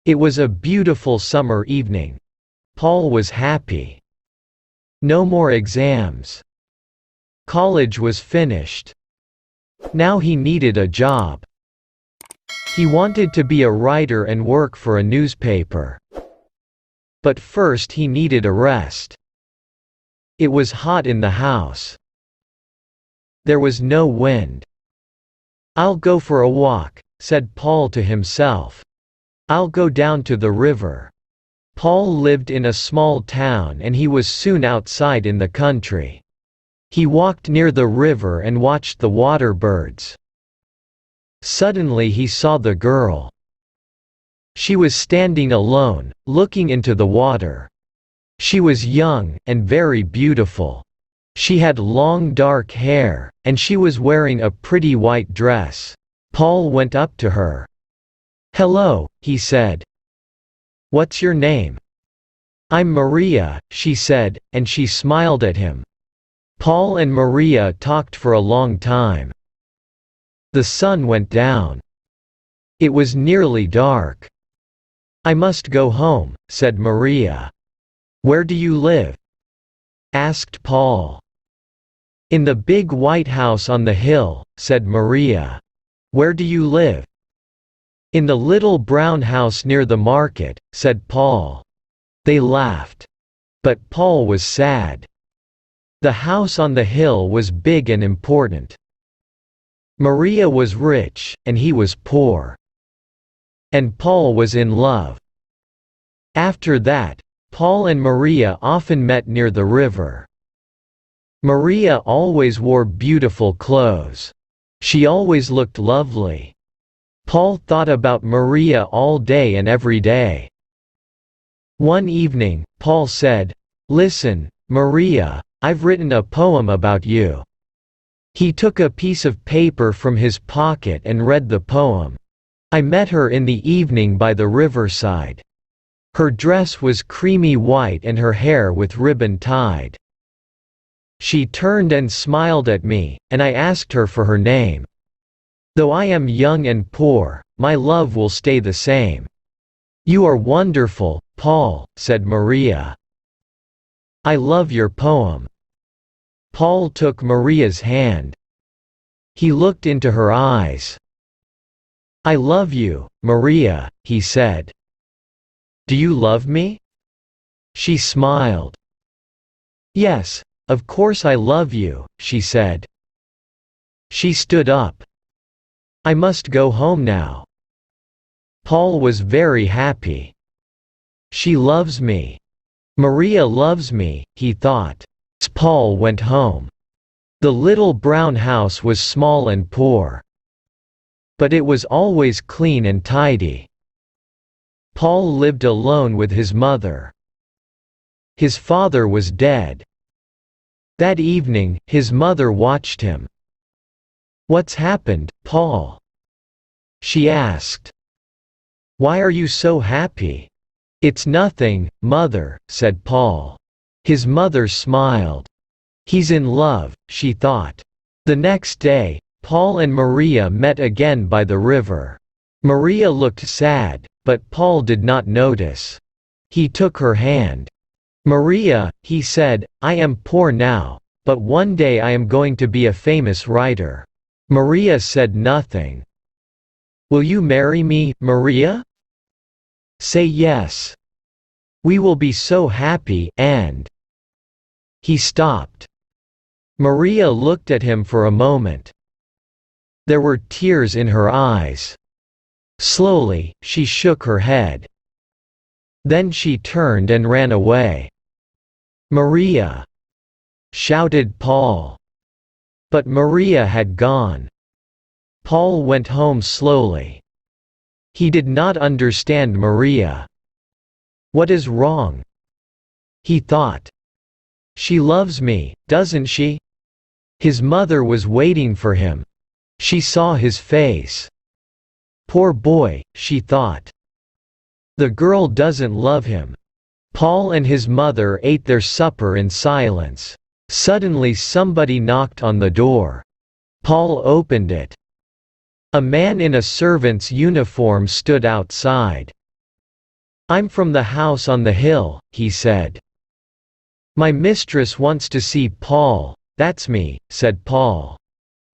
It was a beautiful summer evening. Paul was happy. No more exams. College was finished. Now he needed a job. He wanted to be a writer and work for a newspaper. But first he needed a rest. It was hot in the house. There was no wind. "I'll go for a walk," said Paul to himself. "I'll go down to the river." Paul lived in a small town and he was soon outside in the country. He walked near the river and watched the water birds. Suddenly he saw the girl. She was standing alone, looking into the water. She was young, and very beautiful. She had long dark hair, and she was wearing a pretty white dress. Paul went up to her. "Hello," he said. "What's your name?" "I'm Maria," she said, and she smiled at him. Paul and Maria talked for a long time. The sun went down. It was nearly dark. "I must go home," said Maria. "Where do you live?" asked Paul. "In the big white house on the hill," said Maria. "Where do you live?" "In the little brown house near the market," said Paul. They laughed. But Paul was sad. The house on the hill was big and important. Maria was rich, and he was poor. And Paul was in love. After that, Paul and Maria often met near the river. Maria always wore beautiful clothes. She always looked lovely. Paul thought about Maria all day and every day. One evening, Paul said, "Listen, Maria, I've written a poem about you." He took a piece of paper from his pocket and read the poem. "I met her in the evening by the riverside. Her dress was creamy white and her hair with ribbon tied. She turned and smiled at me, and I asked her for her name. Though I am young and poor, my love will stay the same." "You are wonderful, Paul," said Maria. "I love your poem." Paul took Maria's hand. He looked into her eyes. "I love you, Maria," he said. "Do you love me?" She smiled. "Yes, of course I love you," she said. She stood up. "I must go home now." Paul was very happy. "She loves me. Maria loves me," he thought. Paul went home. The little brown house was small and poor. But it was always clean and tidy. Paul lived alone with his mother. His father was dead. That evening, his mother watched him. "What's happened, Paul?" she asked. "Why are you so happy?" "It's nothing, Mother," said Paul. His mother smiled. "He's in love," she thought. The next day, Paul and Maria met again by the river. Maria looked sad, but Paul did not notice. He took her hand. "Maria," he said, "I am poor now, but one day I am going to be a famous writer." Maria said nothing. "Will you marry me, Maria?" "Say yes. We will be so happy, and—" He stopped. Maria looked at him for a moment. There were tears in her eyes. Slowly, she shook her head. Then she turned and ran away. "Maria!" shouted Paul. But Maria had gone. Paul went home slowly. He did not understand Maria. "What is wrong?" he thought. "She loves me, doesn't she?" His mother was waiting for him. She saw his face. "Poor boy," she thought. "The girl doesn't love him." Paul and his mother ate their supper in silence. Suddenly somebody knocked on the door. Paul opened it. A man in a servant's uniform stood outside. "I'm from the house on the hill," he said. "My mistress wants to see Paul." "That's me," said Paul.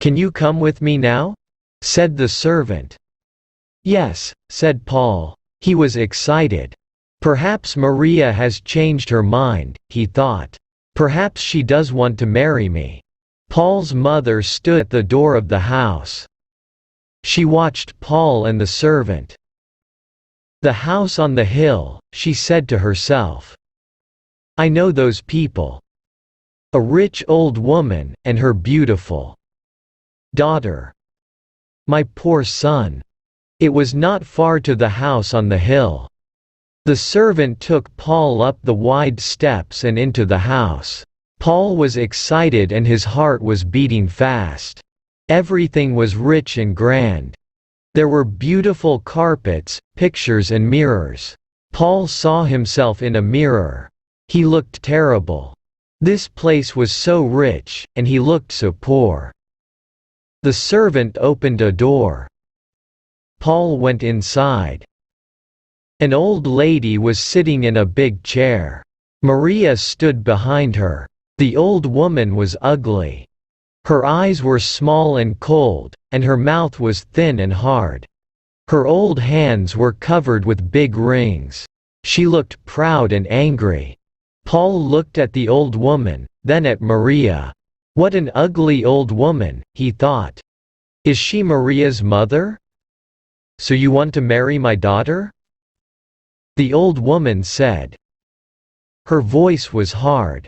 "Can you come with me now?" said the servant. "Yes," said Paul. He was excited. Perhaps Maria has changed her mind, he thought. Perhaps she does want to marry me. Paul's mother stood at the door of the house. She watched Paul and the servant. "The house on the hill," she said to herself. "I know those people. A rich old woman, and her beautiful daughter. My poor son." It was not far to the house on the hill. The servant took Paul up the wide steps and into the house. Paul was excited and his heart was beating fast. Everything was rich and grand. There were beautiful carpets, pictures and mirrors. Paul saw himself in a mirror. He looked terrible. This place was so rich, and he looked so poor. The servant opened a door. Paul went inside. An old lady was sitting in a big chair. Maria stood behind her. The old woman was ugly. Her eyes were small and cold, and her mouth was thin and hard. Her old hands were covered with big rings. She looked proud and angry. Paul looked at the old woman, then at Maria. "What an ugly old woman," he thought. "Is she Maria's mother? So you want to marry my daughter?" The old woman said. Her voice was hard.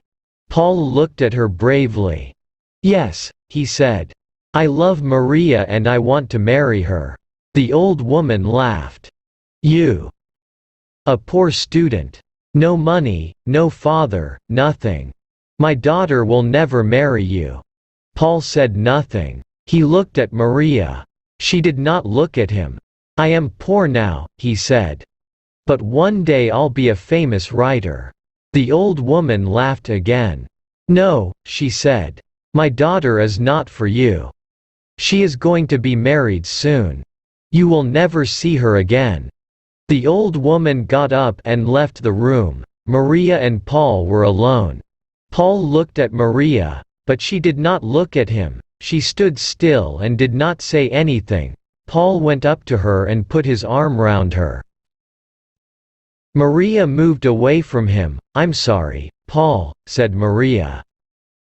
Paul looked at her bravely. "Yes," he said. "I love Maria and I want to marry her." The old woman laughed. "You? A poor student. No money, no father, nothing. My daughter will never marry you." Paul said nothing. He looked at Maria. She did not look at him. "I am poor now," he said. "But one day I'll be a famous writer." The old woman laughed again. "No," she said. "My daughter is not for you. She is going to be married soon. You will never see her again." The old woman got up and left the room. Maria and Paul were alone. Paul looked at Maria, but she did not look at him. She stood still and did not say anything. Paul went up to her and put his arm round her. Maria moved away from him. "I'm sorry, Paul," said Maria.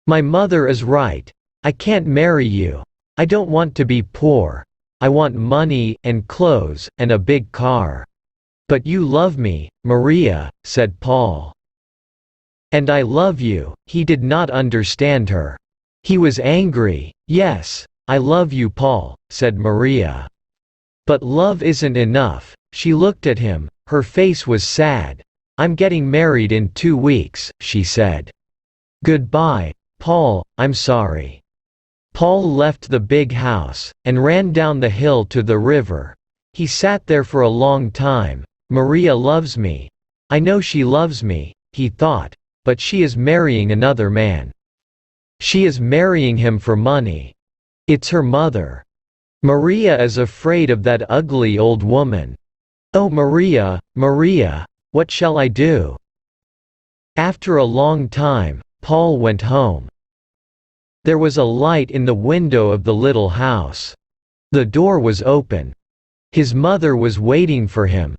"My mother is right. I can't marry you. I don't want to be poor. I want money, and clothes, and a big car." "But you love me, Maria," said Paul. "And I love you." He did not understand her. He was angry. "Yes, I love you, Paul," said Maria. "But love isn't enough." She looked at him. Her face was sad. "I'm getting married in 2 weeks," she said. "Goodbye, Paul, I'm sorry." Paul left the big house, and ran down the hill to the river. He sat there for a long time. "Maria loves me. I know she loves me," he thought, "but she is marrying another man. She is marrying him for money. It's her mother. Maria is afraid of that ugly old woman. Oh Maria, Maria, what shall I do?" After a long time, Paul went home. There was a light in the window of the little house. The door was open. His mother was waiting for him.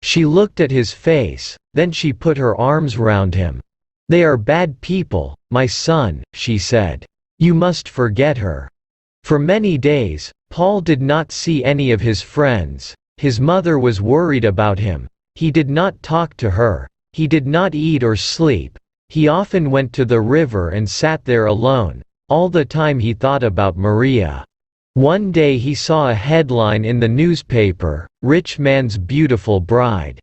She looked at his face, then she put her arms round him. "They are bad people, my son," she said. "You must forget her." For many days, Paul did not see any of his friends. His mother was worried about him. He did not talk to her. He did not eat or sleep. He often went to the river and sat there alone. All the time he thought about Maria. One day he saw a headline in the newspaper, "Rich Man's Beautiful Bride."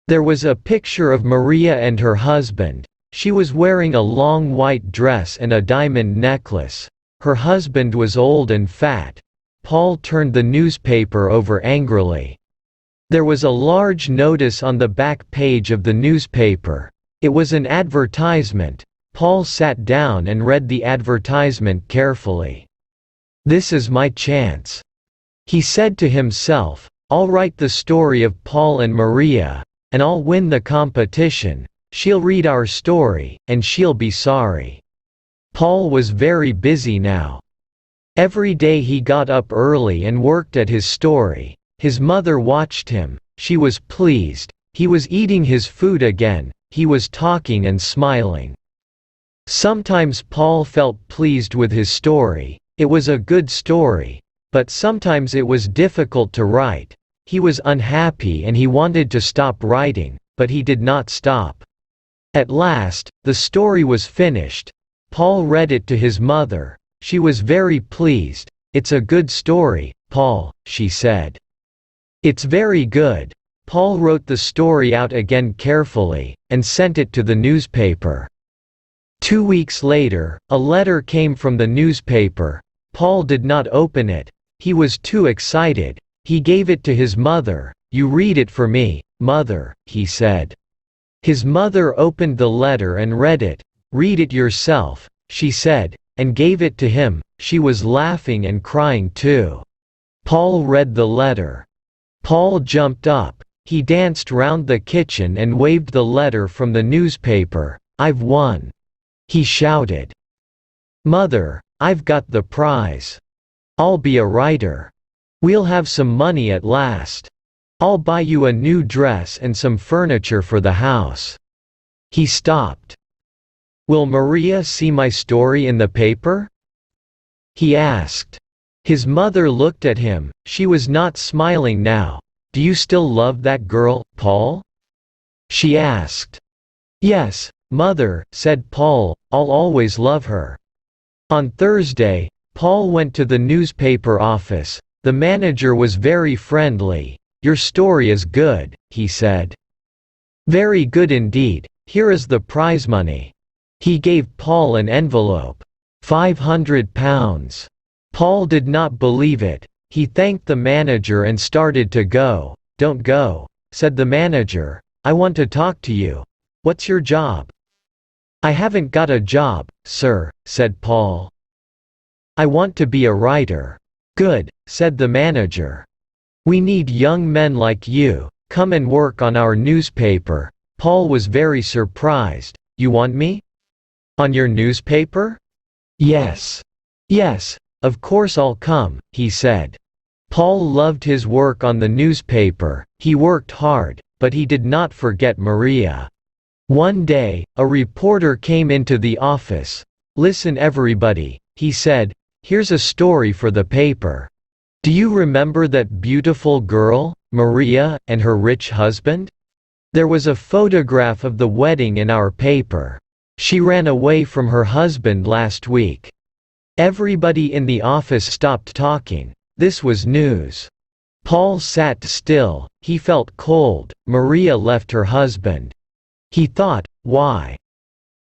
There was a picture of Maria and her husband. She was wearing a long white dress and a diamond necklace. Her husband was old and fat. Paul turned the newspaper over angrily. There was a large notice on the back page of the newspaper. It was an advertisement. Paul sat down and read the advertisement carefully. "This is my chance," he said to himself. "I'll write the story of Paul and Maria, and I'll win the competition. She'll read our story, and she'll be sorry." Paul was very busy now. Every day he got up early and worked at his story. His mother watched him. She was pleased. He was eating his food again. He was talking and smiling. Sometimes Paul felt pleased with his story. It was a good story. But sometimes it was difficult to write. He was unhappy and he wanted to stop writing, but he did not stop. At last, the story was finished. Paul read it to his mother. She was very pleased. "It's a good story, Paul," she said. "It's very good." Paul wrote the story out again carefully, and sent it to the newspaper. 2 weeks later, a letter came from the newspaper. Paul did not open it. He was too excited. He gave it to his mother. "You read it for me, Mother," he said. His mother opened the letter and read it. "Read it yourself," she said, and gave it to him. She was laughing and crying too. Paul read the letter. Paul jumped up. He danced round the kitchen and waved the letter from the newspaper. "I've won!" he shouted. "Mother, I've got the prize. I'll be a writer. We'll have some money at last. I'll buy you a new dress and some furniture for the house." He stopped. "Will Maria see my story in the paper?" he asked. His mother looked at him. She was not smiling now. "Do you still love that girl, Paul?" she asked. "Yes, Mother," said Paul, "I'll always love her." On Thursday, Paul went to the newspaper office. The manager was very friendly. "Your story is good," he said. "Very good indeed. Here is the prize money." He gave Paul an envelope. £500. Paul did not believe it. He thanked the manager and started to go. "Don't go," said the manager. "I want to talk to you. What's your job?" "I haven't got a job, sir," said Paul. "I want to be a writer." "Good," said the manager. "We need young men like you. Come and work on our newspaper." Paul was very surprised. "You want me? On your newspaper?" "Yes. Yes, of course I'll come," he said. Paul loved his work on the newspaper. He worked hard, but he did not forget Maria. One day, a reporter came into the office. "Listen everybody," he said. "Here's a story for the paper. Do you remember that beautiful girl, Maria, and her rich husband? There was a photograph of the wedding in our paper. She ran away from her husband last week." Everybody in the office stopped talking. This was news. Paul sat still. He felt cold. Maria left her husband. He thought, why?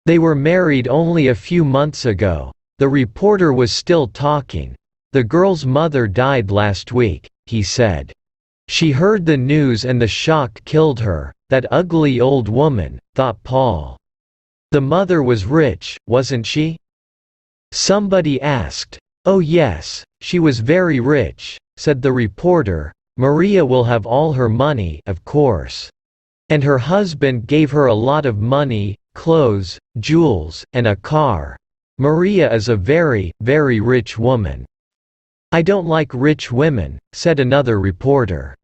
They were married only a few months ago. The reporter was still talking. "The girl's mother died last week," he said. "She heard the news and the shock killed her. That ugly old woman," thought Paul. "The mother was rich, wasn't she?" Somebody asked. "Oh yes, she was very rich," said the reporter. "Maria will have all her money, of course. And her husband gave her a lot of money, clothes, jewels, and a car. Maria is a very, very rich woman." "I don't like rich women," said another reporter.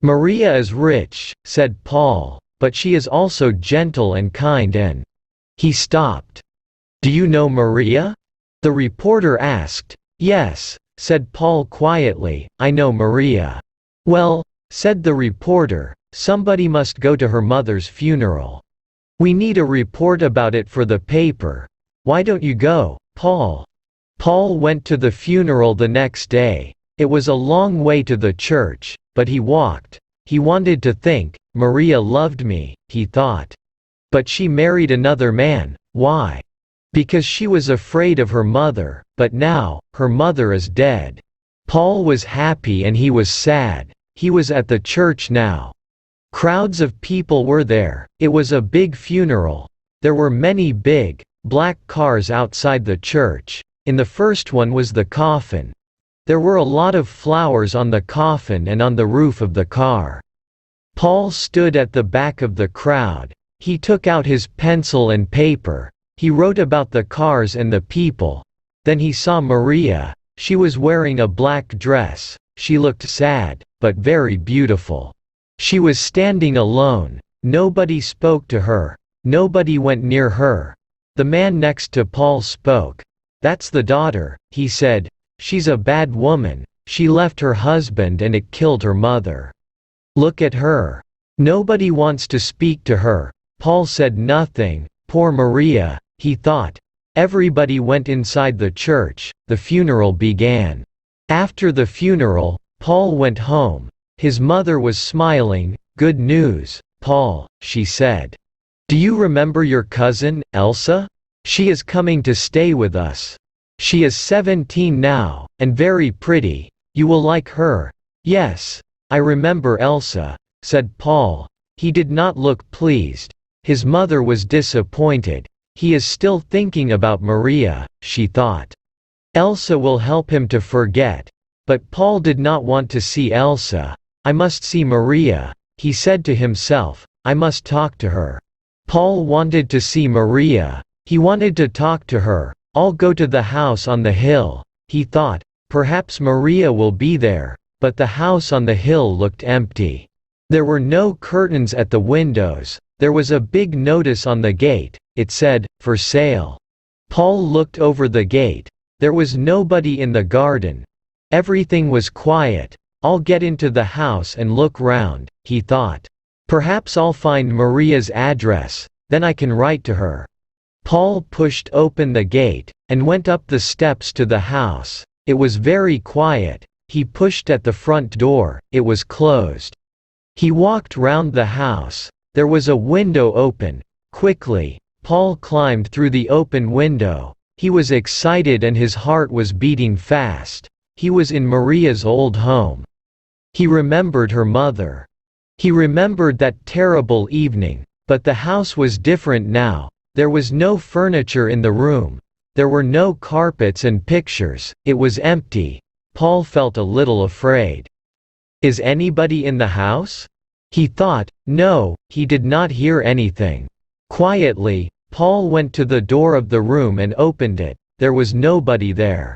"Maria is rich," said Paul, "but she is also gentle and kind and—" He stopped. "Do you know Maria?" the reporter asked. "Yes," said Paul quietly, "I know Maria." "Well," said the reporter, "somebody must go to her mother's funeral. We need a report about it for the paper. Why don't you go, Paul?" Paul went to the funeral the next day. It was a long way to the church, but he walked. He wanted to think. "Maria loved me," he thought. "But she married another man. Why? Because she was afraid of her mother, but now, her mother is dead." Paul was happy and he was sad. He was at the church now. Crowds of people were there. It was a big funeral. There were many big, black cars outside the church. In the first one was the coffin. There were a lot of flowers on the coffin and on the roof of the car. Paul stood at the back of the crowd. He took out his pencil and paper. He wrote about the cars and the people. Then he saw Maria. She was wearing a black dress. She looked sad, but very beautiful. She was standing alone. Nobody spoke to her. Nobody went near her. The man next to Paul spoke. "That's the daughter," he said. "She's a bad woman. She left her husband and it killed her mother. Look at her. Nobody wants to speak to her." Paul said nothing. Poor Maria, he thought. Everybody went inside the church. The funeral began. After the funeral, Paul went home. His mother was smiling. "Good news, Paul," she said. "Do you remember your cousin, Elsa? She is coming to stay with us. She is 17 now, and very pretty. You will like her." "Yes, I remember Elsa," said Paul. He did not look pleased. His mother was disappointed. He is still thinking about Maria, she thought. Elsa will help him to forget. But Paul did not want to see Elsa. "I must see Maria," he said to himself. "I must talk to her." Paul wanted to see Maria. He wanted to talk to her. "I'll go to the house on the hill," he thought. Perhaps Maria will be there. But the house on the hill looked empty. There were no curtains at the windows. There was a big notice on the gate. It said, "For sale." Paul looked over the gate. There was nobody in the garden. Everything was quiet. "I'll get into the house and look round," he thought. "Perhaps I'll find Maria's address, then I can write to her." Paul pushed open the gate, and went up the steps to the house. It was very quiet. He pushed at the front door. It was closed. He walked round the house. There was a window open. Quickly, Paul climbed through the open window. He was excited and his heart was beating fast. He was in Maria's old home. He remembered her mother. He remembered that terrible evening. But the house was different now. There was no furniture in the room. There were no carpets and pictures. It was empty. Paul felt a little afraid. "Is anybody in the house?" he thought. No, he did not hear anything. Quietly, Paul went to the door of the room and opened it. There was nobody there.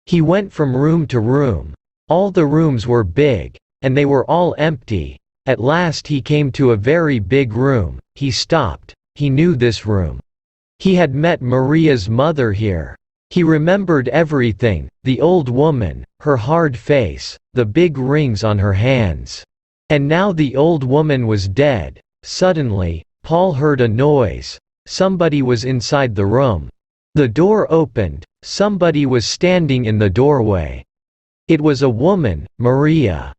He went from room to room. All the rooms were big, and they were all empty. At last he came to a very big room. He stopped. He knew this room. He had met Maria's mother here. He remembered everything, the old woman, her hard face, the big rings on her hands. And now the old woman was dead. Suddenly, Paul heard a noise. Somebody was inside the room. The door opened. Somebody was standing in the doorway. "It was a woman, Maria,"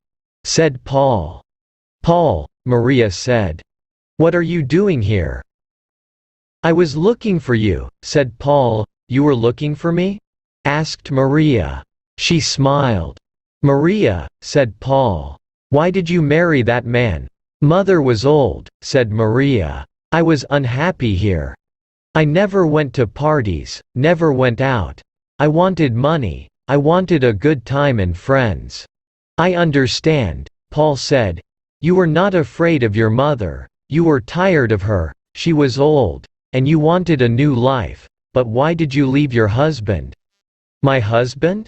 said Paul. "Paul," Maria said. "What are you doing here?" "I was looking for you," said Paul. "You were looking for me?" asked Maria. She smiled. "Maria," said Paul. "Why did you marry that man?" "Mother was old," said Maria. "I was unhappy here. I never went to parties, never went out. I wanted money. I wanted a good time and friends." "I understand," Paul said. "You were not afraid of your mother. You were tired of her. She was old. And you wanted a new life. But why did you leave your husband?" "My husband?"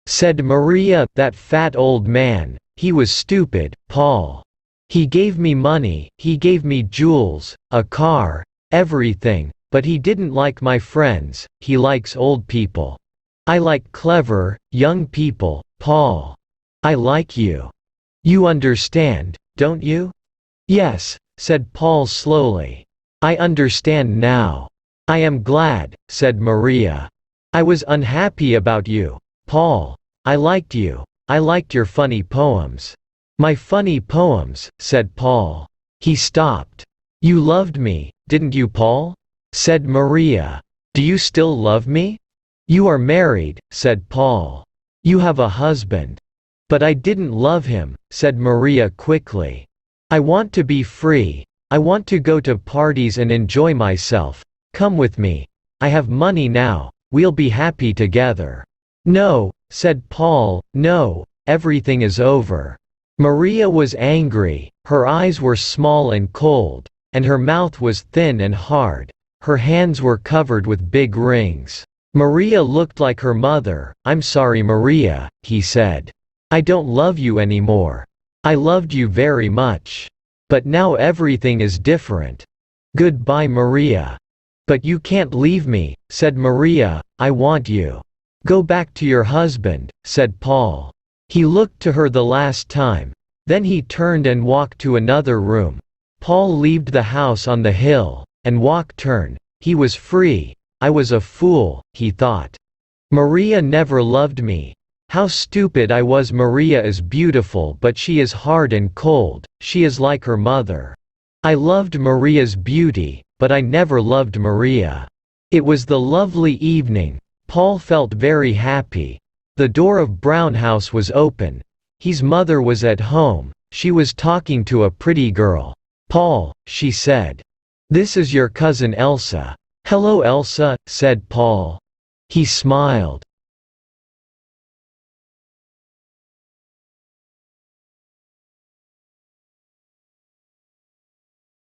said Maria. "That fat old man. He was stupid, Paul. He gave me money, he gave me jewels, a car, everything, but he didn't like my friends. He likes old people. I like clever, young people, Paul. I like you. You understand, don't you?" "Yes," said Paul slowly. "I understand now. I am glad," said Maria. "I was unhappy about you, Paul. I liked you. I liked your funny poems." "My funny poems," said Paul. He stopped. "You loved me, didn't you, Paul?" said Maria. "Do you still love me?" "You are married," said Paul. "You have a husband." "But I didn't love him," said Maria quickly. "I want to be free. I want to go to parties and enjoy myself. Come with me. I have money now. We'll be happy together." "No," said Paul, "no, everything is over." Maria was angry, her eyes were small and cold, and her mouth was thin and hard. Her hands were covered with big rings. Maria looked like her mother. "I'm sorry, Maria," he said. "I don't love you anymore. I loved you very much. But now everything is different. Goodbye, Maria." "But you can't leave me," said Maria. "I want you." "Go back to your husband," said Paul. He looked to her the last time. Then he turned and walked to another room. Paul left the house on the hill, and walked turn. He was free. "I was a fool," he thought. "Maria never loved me. How stupid I was. Maria is beautiful, but she is hard and cold. She is like her mother. I loved Maria's beauty, but I never loved Maria." It was the lovely evening. Paul felt very happy. The door of Brown House was open. His mother was at home. She was talking to a pretty girl. "Paul," she said. "This is your cousin Elsa." "Hello, Elsa," said Paul. He smiled.